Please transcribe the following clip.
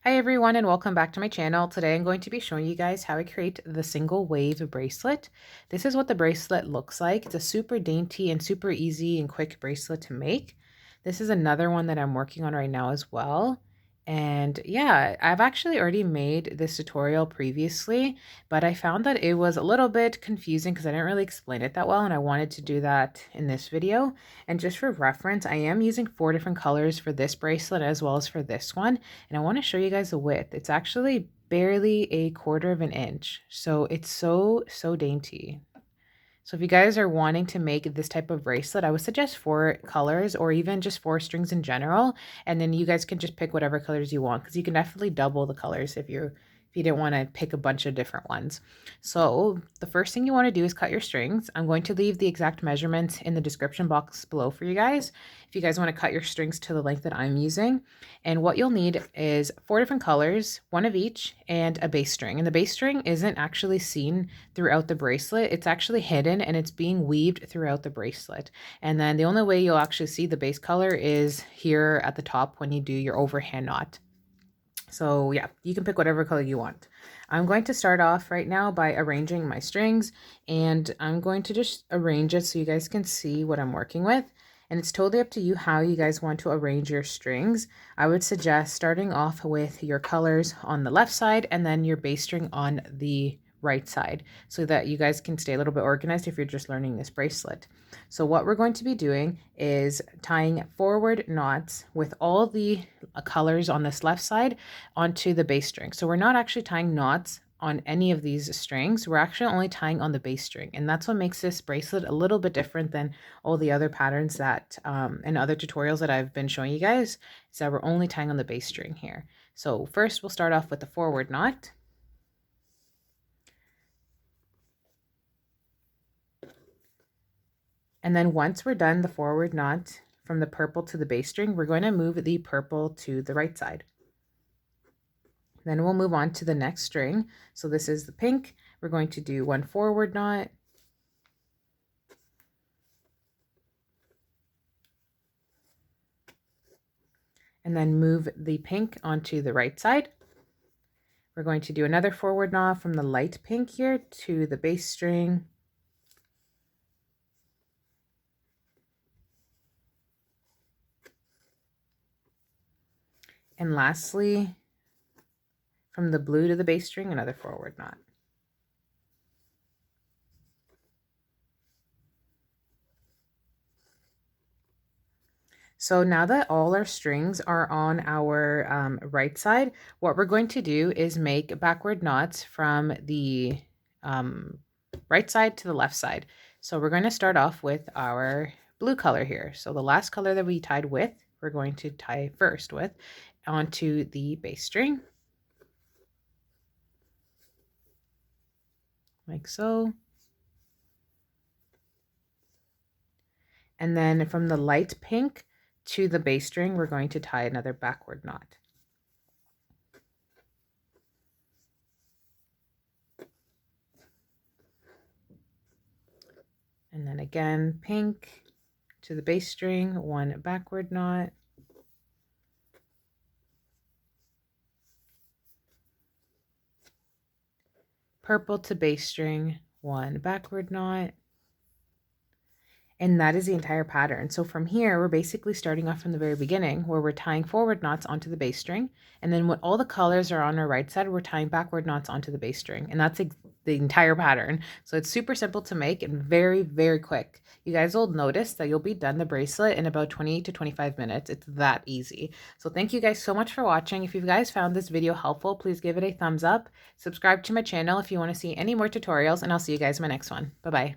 Hi everyone and welcome back to my channel. Today I'm going to be showing you guys how I create the single wave bracelet. This is what the bracelet looks like. It's a super dainty and super easy and quick bracelet to make. This is another one that I'm working on right now as well. And yeah, I've actually already made this tutorial previously, but I found that it was a little bit confusing because I didn't really explain it that well, and I wanted to do that in this video. And just for reference, I am using 4 different colors for this bracelet as well as for this one. And I want to show you guys the width. It's actually barely 1/4 of an inch. So it's so dainty. So if you guys are wanting to make this type of bracelet, I would suggest 4 colors or even just 4 strings in general. And then you guys can just pick whatever colors you want, because you can definitely double the colors if you didn't want to pick a bunch of different ones. So the first thing you want to do is cut your strings. I'm going to leave the exact measurements in the description box below for you guys, if you guys want to cut your strings to the length that I'm using. And what you'll need is 4 different colors, 1 of each, and a base string. And the base string isn't actually seen throughout the bracelet. It's actually hidden and it's being weaved throughout the bracelet. And then the only way you'll actually see the base color is here at the top when you do your overhand knot. So yeah, you can pick whatever color you want. I'm going to start off right now by arranging my strings, and I'm going to just arrange it so you guys can see what I'm working with. And it's totally up to you how you guys want to arrange your strings. I would suggest starting off with your colors on the left side and then your base string on the right side, so that you guys can stay a little bit organized if you're just learning this bracelet. So what we're going to be doing is tying forward knots with all the colors on this left side onto the base string. So we're not actually tying knots on any of these strings. We're actually only tying on the base string, and that's what makes this bracelet a little bit different than all the other patterns that and other tutorials that I've been showing you guys, is that we're only tying on the base string here. So first we'll start off with the forward knot. And then once we're done the forward knot from the purple to the base string, we're going to move the purple to the right side. Then we'll move on to the next string. So this is the pink. We're going to do 1 forward knot. And then move the pink onto the right side. We're going to do another forward knot from the light pink here to the base string. And lastly, from the blue to the base string, another forward knot. So now that all our strings are on our right side, what we're going to do is make backward knots from the right side to the left side. So we're going to start off with our blue color here. So the last color that we tied with, we're going to tie first with onto the base string, like so. And then from the light pink to the base string, we're going to tie another backward knot. And then again, pink to the base string, 1 backward knot. Purple to base string, 1 backward knot. And that is the entire pattern. So from here, we're basically starting off from the very beginning, where we're tying forward knots onto the base string. And then when all the colors are on our right side, we're tying backward knots onto the base string. And that's the entire pattern. So it's super simple to make and very quick. You guys will notice that you'll be done the bracelet in about 20 to 25 minutes. It's that easy. So thank you guys so much for watching. If you guys found this video helpful, please give it a thumbs up. Subscribe to my channel if you want to see any more tutorials, and I'll see you guys in my next one. Bye-bye.